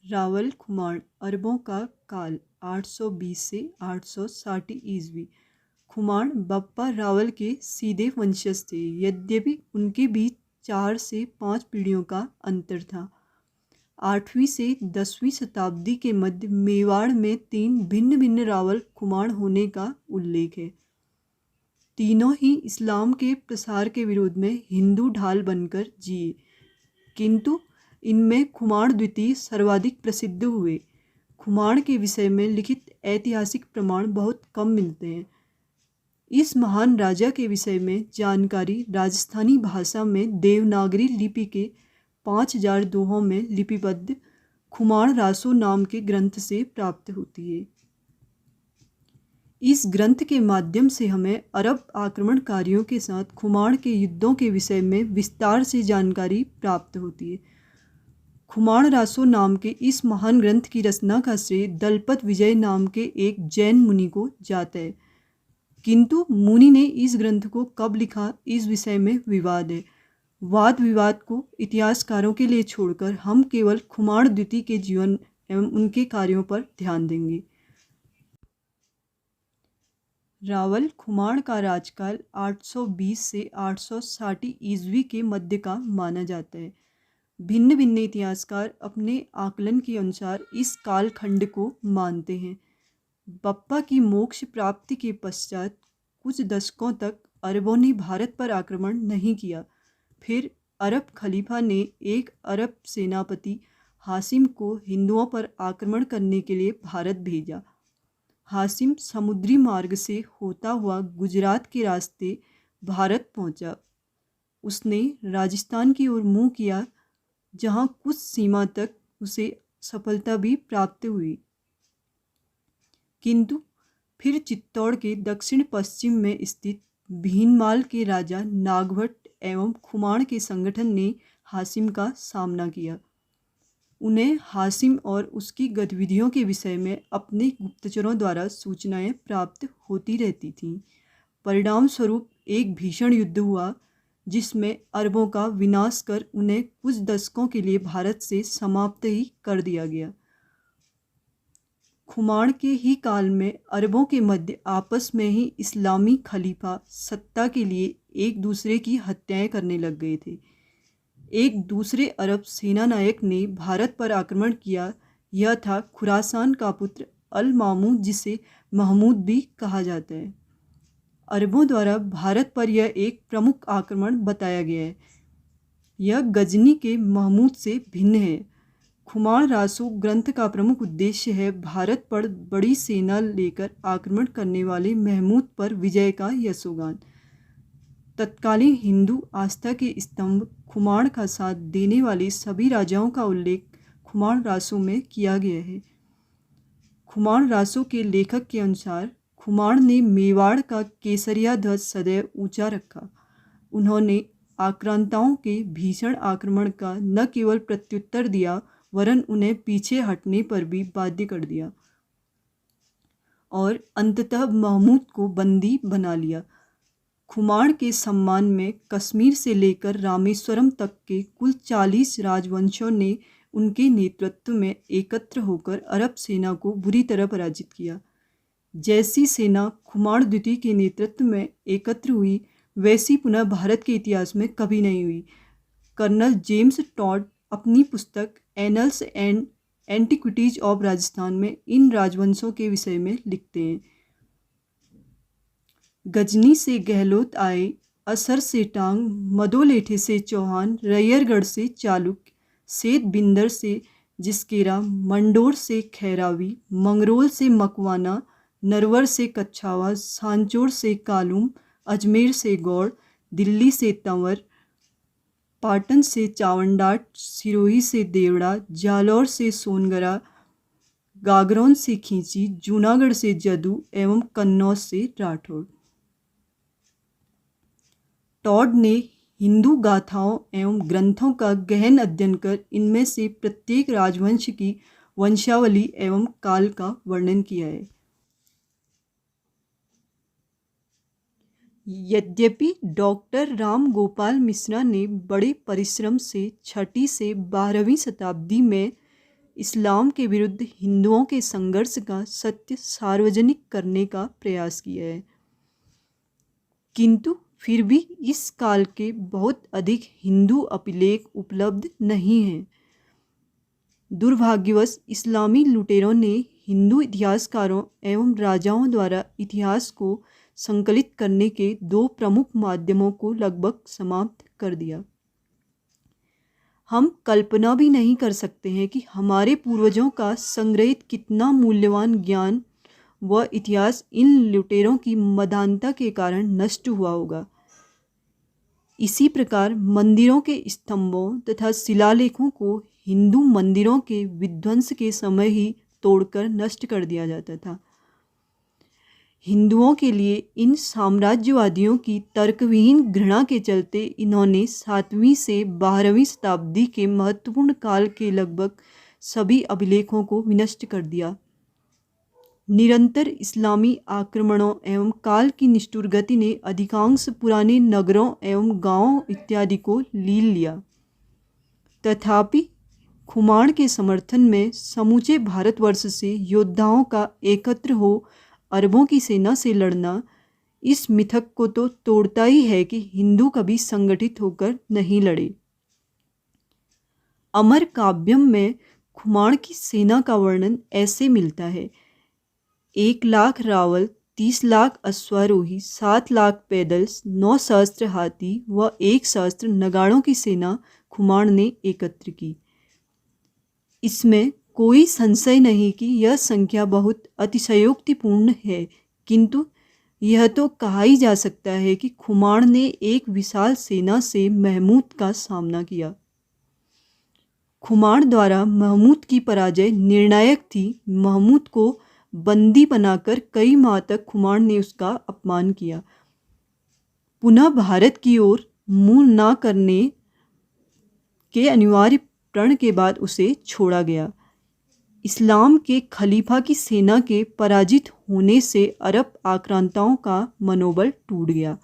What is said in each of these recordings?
रावल खुमाण अरबों का काल 820 से 860 ईस्वी। खुमाण बप्पा रावल के सीधे वंशज थे, यद्यपि उनके बीच 4 से 5 पीढ़ियों का अंतर था। 8वीं से 10वीं शताब्दी के मध्य मेवाड़ में 3 भिन्न रावल खुमाण होने का उल्लेख है। तीनों ही इस्लाम के प्रसार के विरोध में हिंदू ढाल बनकर जिए, किंतु इनमें खुमाण द्वितीय सर्वाधिक प्रसिद्ध हुए। खुमाण के विषय में लिखित ऐतिहासिक प्रमाण बहुत कम मिलते हैं। इस महान राजा के विषय में जानकारी राजस्थानी भाषा में देवनागरी लिपि के 5000 दोहों में लिपिबद्ध खुमाण रासो नाम के ग्रंथ से प्राप्त होती है। इस ग्रंथ के माध्यम से हमें अरब आक्रमणकारियों के साथ खुमाण के युद्धों के विषय में विस्तार से जानकारी प्राप्त होती है। खुमाण रासो नाम के इस महान ग्रंथ की रचना का श्रेय दलपत विजय नाम के एक जैन मुनि को जाता है, किंतु मुनि ने इस ग्रंथ को कब लिखा, इस विषय में विवाद है। वाद विवाद को इतिहासकारों के लिए छोड़कर हम केवल खुमाण द्वितीय के जीवन एवं उनके कार्यों पर ध्यान देंगे। रावल खुमाण का राजकाल 820 से 860 ईस्वी के मध्य का माना जाता है। भिन्न भिन्न इतिहासकार अपने आकलन के अनुसार इस कालखंड को मानते हैं। बप्पा की मोक्ष प्राप्ति के पश्चात कुछ दशकों तक अरबों ने भारत पर आक्रमण नहीं किया। फिर अरब खलीफा ने एक अरब सेनापति हासिम को हिंदुओं पर आक्रमण करने के लिए भारत भेजा। हासिम समुद्री मार्ग से होता हुआ गुजरात के रास्ते भारत पहुंचा। उसने राजस्थान की ओर मुंह किया, जहां कुछ सीमा तक उसे सफलता भी प्राप्त हुई, किंतु फिर चित्तौड़ के दक्षिण पश्चिम में स्थित भीनमाल के राजा नागभट्ट एवं खुमाण के संगठन ने हासिम का सामना किया। उन्हें हासिम और उसकी गतिविधियों के विषय में अपने गुप्तचरों द्वारा सूचनाएं प्राप्त होती रहती थीं। परिणाम स्वरूप एक भीषण युद्ध हुआ, जिसमें अरबों का विनाश कर उन्हें कुछ दशकों के लिए भारत से समाप्त ही कर दिया गया। खुमाण के ही काल में अरबों के मध्य आपस में ही इस्लामी खलीफा सत्ता के लिए एक दूसरे की हत्याएं करने लग गए थे। एक दूसरे अरब सेनानायक ने भारत पर आक्रमण किया। यह था खुरासान का पुत्र अल मामून, जिसे महमूद भी कहा जाता है। अरबों द्वारा भारत पर यह एक प्रमुख आक्रमण बताया गया है। यह गजनी के महमूद से भिन्न है। खुमाण रासो ग्रंथ का प्रमुख उद्देश्य है भारत पर बड़ी सेना लेकर आक्रमण करने वाले महमूद पर विजय का यशोगान। तत्कालीन हिंदू आस्था के स्तंभ खुमाण का साथ देने वाले सभी राजाओं का उल्लेख खुमाण रासो में किया गया है। खुमाण रासो के लेखक के अनुसार खुमाण ने मेवाड़ का केसरिया ध्वज सदैव ऊंचा रखा। उन्होंने आक्रांताओं के भीषण आक्रमण का न केवल प्रत्युत्तर दिया, वरन उन्हें पीछे हटने पर भी बाध्य कर दिया और अंततः महमूद को बंदी बना लिया। खुमाण के सम्मान में कश्मीर से लेकर रामेश्वरम तक के कुल 40 राजवंशों ने उनके नेतृत्व में एकत्र होकर अरब सेना को बुरी तरह पराजित किया। जैसी सेना खुमाण द्वितीय के नेतृत्व में एकत्र हुई, वैसी पुनः भारत के इतिहास में कभी नहीं हुई। कर्नल जेम्स टॉड अपनी पुस्तक annuls and antiquities of Rajasthan में इन राजवंशों के विषय में लिखते हैं। गजनी से गहलोत आए, असर से टांग, मदोलेठे से चौहान, रैयरगढ़ से चालुक्य, सेत बिंदर से जिसकेरा, मंडोर से खैरावी, मंगरोल से मकवाना, नरवर से कच्छावा, सांचौर से कालूम, अजमेर से गौड़, दिल्ली से तंवर, पाटन से चावंडाट, सिरोही से देवड़ा, जालौर से सोनगरा, गागरौन से खींची, जूनागढ़ से जदू एवं कन्नौज से राठौड़। टॉड ने हिंदू गाथाओं एवं ग्रंथों का गहन अध्ययन कर इनमें से प्रत्येक राजवंश की वंशावली एवं काल का वर्णन किया है। यद्यपि डॉक्टर राम गोपाल मिश्रा ने बड़े परिश्रम से 6ठी से 12वीं शताब्दी में इस्लाम के विरुद्ध हिंदुओं के संघर्ष का सत्य सार्वजनिक करने का प्रयास किया है। किंतु फिर भी इस काल के बहुत अधिक हिंदू अभिलेख उपलब्ध नहीं हैं। दुर्भाग्यवश इस्लामी लुटेरों ने हिंदू इतिहासकारों एवं राजाओं द्वारा इतिहास को संकलित करने के दो प्रमुख माध्यमों को लगभग समाप्त कर दिया। हम कल्पना भी नहीं कर सकते हैं कि हमारे पूर्वजों का संग्रहित कितना मूल्यवान ज्ञान व इतिहास इन लुटेरों की मदानता के कारण नष्ट हुआ होगा। इसी प्रकार मंदिरों के स्तंभों तथा शिलालेखों को हिंदू मंदिरों के विध्वंस के समय ही तोड़कर नष्ट कर दिया जाता था। हिंदुओं के लिए इन साम्राज्यवादियों की तर्कविहीन घृणा के चलते इन्होंने 7वीं से 12वीं शताब्दी के महत्वपूर्ण काल के लगभग सभी अभिलेखों को विनष्ट कर दिया। निरंतर इस्लामी आक्रमणों एवं काल की निष्ठुर गति ने अधिकांश पुराने नगरों एवं गांवों इत्यादि को लील लिया। तथापि खुमाण के समर्थन में समूचे भारतवर्ष से योद्धाओं का एकत्र हो अरबों की सेना से लड़ना इस मिथक को तो तोड़ता ही है कि हिंदू कभी संगठित होकर नहीं लड़े। अमर काव्यम में खुमाण की सेना का वर्णन ऐसे मिलता है: 1 लाख रावल, 30 लाख अश्वारोही, 7 लाख पैदल, 9 सहस्त्र हाथी व 1 सहस्त्र नगाड़ों की सेना खुमाण ने एकत्र की। इसमें कोई संशय नहीं कि यह संख्या बहुत अतिशयोक्तिपूर्ण है, किंतु यह तो कहा ही जा सकता है कि खुमाण ने एक विशाल सेना से महमूद का सामना किया। खुमाण द्वारा महमूद की पराजय निर्णायक थी। महमूद को बंदी बनाकर कई माह तक खुमाण ने उसका अपमान किया। पुनः भारत की ओर मुंह न करने के अनिवार्य प्रण के बाद उसे छोड़ा गया। इस्लाम के खलीफा की सेना के पराजित होने से अरब आक्रांताओं का मनोबल टूट गया।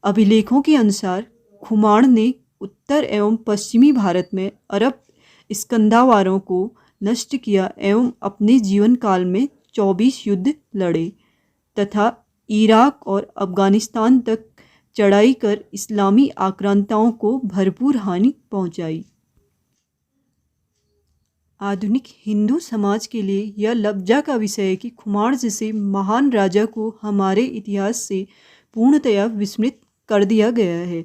अभिलेखों के अनुसार खुमाण ने उत्तर एवं पश्चिमी भारत में अरब स्कंधावारों को नष्ट किया एवं अपने जीवन काल में 24 युद्ध लड़े तथा इराक और अफगानिस्तान तक चढ़ाई कर इस्लामी आक्रांताओं को भरपूर हानि पहुंचाई। आधुनिक हिंदू समाज के लिए यह लज्जा का विषय है कि खुमाण जैसे महान राजा को हमारे इतिहास से पूर्णतया विस्मृत कर दिया गया है।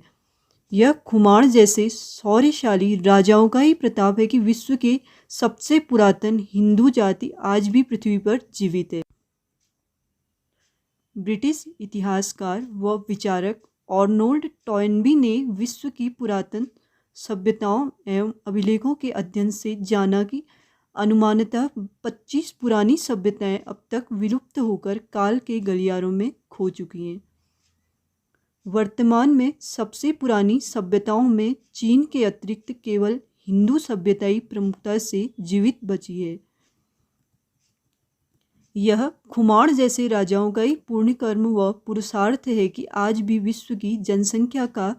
यह खुमाण जैसे शौर्यशाली राजाओं का ही प्रताप है कि विश्व के सबसे पुरातन हिंदू जाति आज भी पृथ्वी पर जीवित है। ब्रिटिश इतिहासकार व विचारक आर्नोल्ड टॉयनबी ने विश्व की पुरातन सभ्यताओं एवं अभिलेखों के अध्ययन से जाना कि अनुमानतः 25 पुरानी सभ्यताएं अब तक विलुप्त होकर काल के गलियारों में खो चुकी हैं। वर्तमान में सबसे पुरानी सभ्यताओं में चीन के अतिरिक्त केवल हिंदू सभ्यता ही प्रमुखता से जीवित बची है। यह खुमाण जैसे राजाओं का ही पुण्य कर्म व पुरुषार्थ है कि आज भी विश्व की जनसंख्या का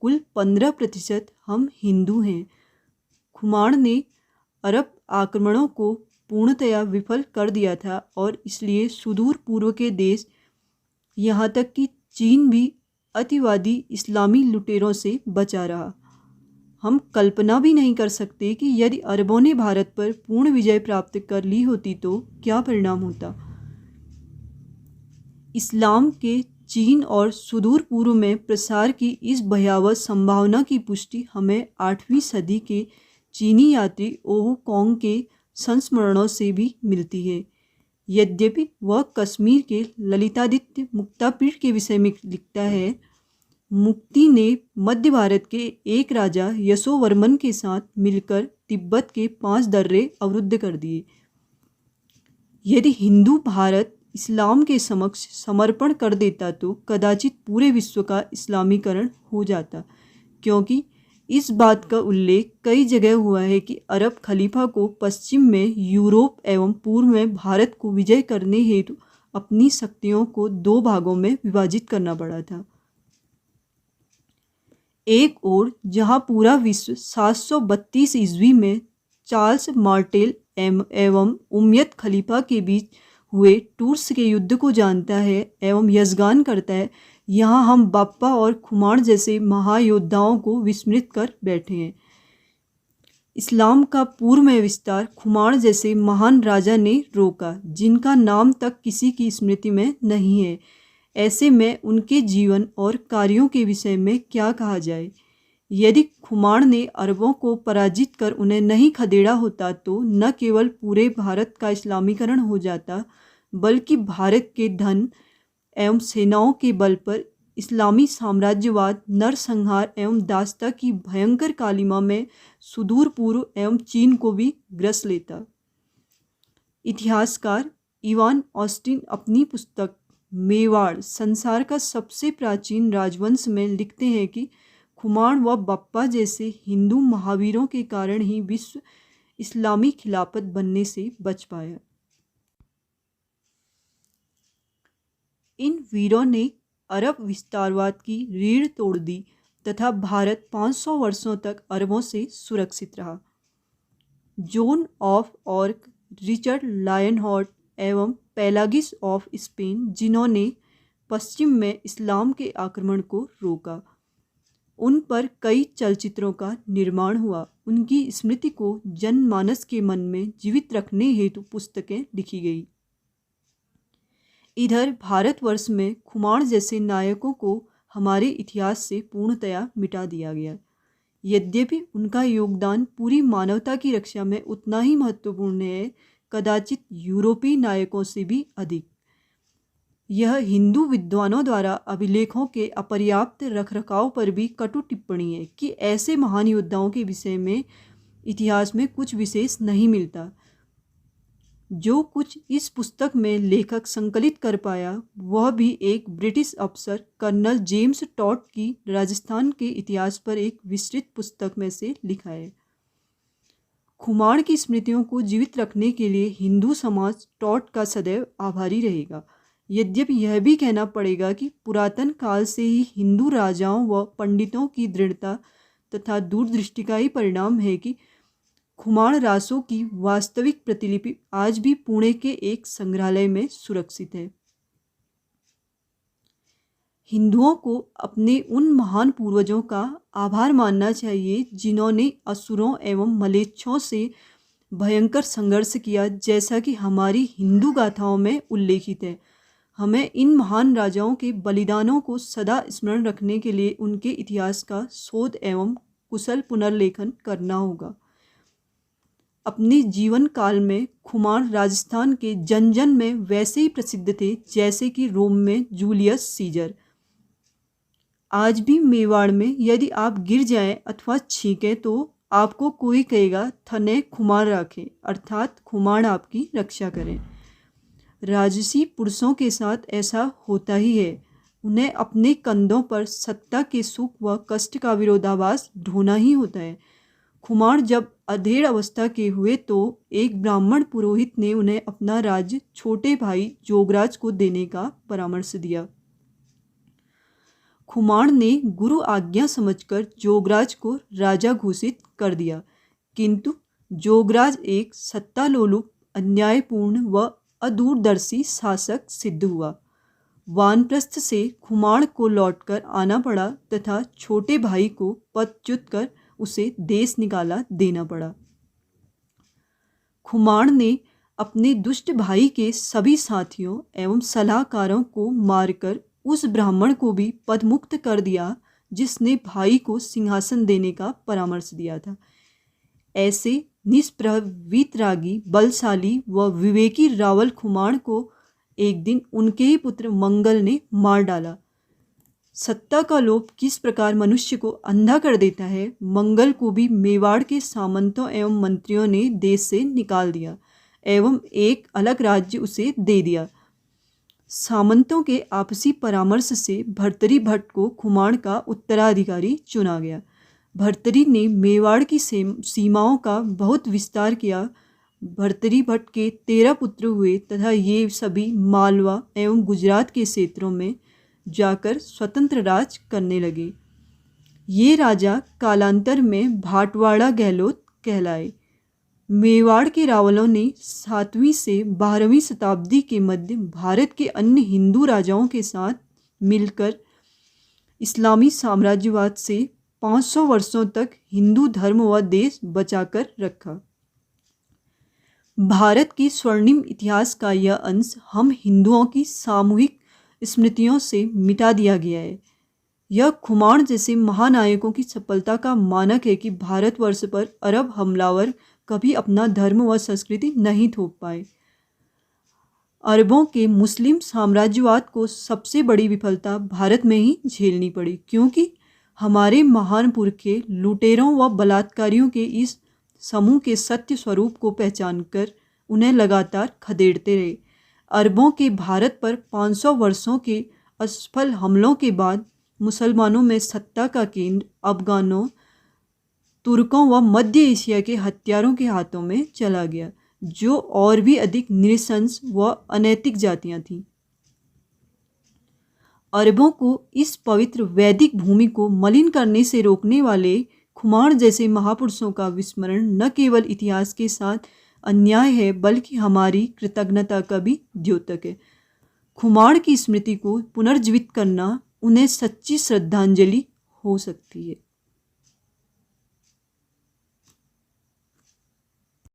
कुल 15% हम हिंदू हैं। खुमाण ने अरब आक्रमणों को पूर्णतया विफल कर दिया था और इसलिए सुदूर पूर्व के देश यहाँ तक कि चीन भी अतिवादी इस्लामी लुटेरों से बचा रहा। हम कल्पना भी नहीं कर सकते कि यदि अरबों ने भारत पर पूर्ण विजय प्राप्त कर ली होती तो क्या परिणाम होता। इस्लाम के चीन और सुदूर पूर्व में प्रसार की इस भयावह संभावना की पुष्टि हमें 8वीं सदी के चीनी यात्री ओहू कॉन्ग के संस्मरणों से भी मिलती है। यद्यपि वह कश्मीर के ललितादित्य मुक्तापीठ के विषय में लिखता है, मुक्ति ने मध्य भारत के एक राजा यशोवर्मन के साथ मिलकर तिब्बत के 5 दर्रे अवरुद्ध कर दिए। यदि हिंदू भारत इस्लाम के समक्ष समर्पण कर देता तो कदाचित पूरे विश्व का इस्लामीकरण हो जाता, क्योंकि इस बात का उल्लेख कई जगह हुआ है कि अरब खलीफा को पश्चिम में यूरोप एवं पूर्व में भारत को विजय करने हेतु अपनी शक्तियों को 2 भागों में विभाजित करना पड़ा था। एक ओर जहां पूरा विश्व 732 ईस्वी में चार्ल्स मार्टेल एवं उमय्यद खलीफा के बीच हुए टूर्स के युद्ध को जानता है एवं यशगान करता है, यहाँ हम बाप्पा और खुमाण जैसे महायोद्धाओं को विस्मृत कर बैठे हैं। इस्लाम का पूर्व में विस्तार खुमाण जैसे महान राजा ने रोका, जिनका नाम तक किसी की स्मृति में नहीं है। ऐसे में उनके जीवन और कार्यों के विषय में क्या कहा जाए। यदि खुमाण ने अरबों को पराजित कर उन्हें नहीं खदेड़ा होता तो न केवल पूरे भारत का इस्लामीकरण हो जाता, बल्कि भारत के धन एवं सेनाओं के बल पर इस्लामी साम्राज्यवाद नरसंहार एवं दास्ता की भयंकर कालिमा में सुदूर पूर्व एवं चीन को भी ग्रस लेता। इतिहासकार इवान ऑस्टिन अपनी पुस्तक मेवाड़ संसार का सबसे प्राचीन राजवंश में लिखते हैं कि खुमाण व बप्पा जैसे हिंदू महावीरों के कारण ही विश्व इस्लामी खिलाफत बनने से बच पाया। इन वीरों ने अरब विस्तारवाद की रीढ़ तोड़ दी तथा भारत 500 वर्षों तक अरबों से सुरक्षित रहा। जोन ऑफ आर्क, रिचर्ड लायनहॉर्ट एवं पेलागिस ऑफ स्पेन, जिन्होंने पश्चिम में इस्लाम के आक्रमण को रोका, उन पर कई चलचित्रों का निर्माण हुआ। उनकी स्मृति को जनमानस के मन में जीवित रखने हेतु पुस्तकें लिखी गई। इधर भारतवर्ष में खुमाण जैसे नायकों को हमारे इतिहास से पूर्णतया मिटा दिया गया। यद्यपि उनका योगदान पूरी मानवता की रक्षा में उतना ही महत्वपूर्ण है, कदाचित यूरोपीय नायकों से भी अधिक। यह हिंदू विद्वानों द्वारा अभिलेखों के अपर्याप्त रखरखाव पर भी कटु टिप्पणी है कि ऐसे महान योद्धाओं के विषय में इतिहास में कुछ विशेष नहीं मिलता। जो कुछ इस पुस्तक में लेखक संकलित कर पाया वह भी एक ब्रिटिश अफसर कर्नल जेम्स टॉड की राजस्थान के इतिहास पर एक विस्तृत पुस्तक में से लिखा है। खुमाण की स्मृतियों को जीवित रखने के लिए हिंदू समाज टॉड का सदैव आभारी रहेगा। यद्यपि यह भी कहना पड़ेगा कि पुरातन काल से ही हिंदू राजाओं व पंडितों की दृढ़ता तथा दूरदृष्टि का ही परिणाम है कि खुमाण रासों की वास्तविक प्रतिलिपि आज भी पुणे के एक संग्रहालय में सुरक्षित है। हिंदुओं को अपने उन महान पूर्वजों का आभार मानना चाहिए जिन्होंने असुरों एवं मलेच्छों से भयंकर संघर्ष किया, जैसा कि हमारी हिंदू गाथाओं में उल्लेखित है। हमें इन महान राजाओं के बलिदानों को सदा स्मरण रखने के लिए उनके इतिहास का शोध एवं कुशल पुनर्लेखन करना होगा। अपने जीवन काल में खुमाण राजस्थान के जन जन में वैसे ही प्रसिद्ध थे जैसे कि रोम में जूलियस सीजर। आज भी मेवाड़ में यदि आप गिर जाएं अथवा छींकें तो आपको कोई कहेगा थने खुमाण राखे, अर्थात खुमाण आपकी रक्षा करें। राजसी पुरुषों के साथ ऐसा होता ही है। उन्हें अपने कंधों पर सत्ता के सुख व कष्ट का विरोधाभास ढोना ही होता है। खुमाण जब अधेड़ अवस्था के हुए तो एक ब्राह्मण पुरोहित ने उन्हें अपना राज्य छोटे भाई जोगराज को देने का परामर्श दिया। खुमाण ने गुरु आज्ञा समझकर जोगराज को राजा घोषित कर दिया, किंतु जोगराज एक सत्तालोलुप, अन्यायपूर्ण व अदूरदर्शी शासक सिद्ध हुआ। वानप्रस्थ से खुमाण को लौटकर आना पड़ा तथा छोटे भाई को पदच्युत कर उसे देश निकाला देना पड़ा। खुमाण ने अपने दुष्ट भाई के सभी साथियों एवं सलाहकारों को मारकर उस ब्राह्मण को भी पदमुक्त कर दिया जिसने भाई को सिंहासन देने का परामर्श दिया था। ऐसे निष्प्रभ, वीतरागी, बलशाली व विवेकी रावल खुमाण को एक दिन उनके ही पुत्र मंगल ने मार डाला। सत्ता का लोभ किस प्रकार मनुष्य को अंधा कर देता है, मंगल को भी मेवाड़ के सामंतों एवं मंत्रियों ने देश से निकाल दिया एवं एक अलग राज्य उसे दे दिया। सामंतों के आपसी परामर्श से भर्तरी भट्ट को खुमाण का उत्तराधिकारी चुना गया। भर्तरी ने मेवाड़ की सीमाओं का बहुत विस्तार किया। भर्तरी भट्ट के 13 पुत्र हुए तथा ये सभी मालवा एवं गुजरात के क्षेत्रों में जाकर स्वतंत्र राज करने लगे। ये राजा कालांतर में भाटवाड़ा गहलोत कहलाए। मेवाड़ के रावलों ने 7वीं से 12वीं शताब्दी के मध्य भारत के अन्य हिंदू राजाओं के साथ मिलकर इस्लामी साम्राज्यवाद से 500 वर्षों तक हिंदू धर्म व देश बचाकर रखा। भारत की स्वर्णिम इतिहास का यह अंश हम हिंदुओं की सामूहिक स्मृतियों से मिटा दिया गया है। यह खुमाण जैसे महानायकों की सफलता का मानक है कि भारतवर्ष पर अरब हमलावर कभी अपना धर्म व संस्कृति नहीं थोप पाए। अरबों के मुस्लिम साम्राज्यवाद को सबसे बड़ी विफलता भारत में ही झेलनी पड़ी, क्योंकि हमारे महान पुरखे लुटेरों व बलात्कारियों के इस समूह के सत्य स्वरूप को पहचानकर उन्हें लगातार खदेड़ते रहे। अरबों के भारत पर 500 वर्षों के असफल हमलों के बाद मुसलमानों में सत्ता का केंद्र अफगानों, तुर्कों व मध्य एशिया के हत्यारों के हाथों में चला गया, जो और भी अधिक नृशंस व अनैतिक जातियां थीं। अरबों को इस पवित्र वैदिक भूमि को मलिन करने से रोकने वाले खुमाण जैसे महापुरुषों का विस्मरण न केवल इतिहास के साथ अन्याय है, बल्कि हमारी कृतज्ञता का भी द्योतक है। खुमाण की स्मृति को पुनर्जीवित करना उन्हें सच्ची श्रद्धांजलि हो सकती है।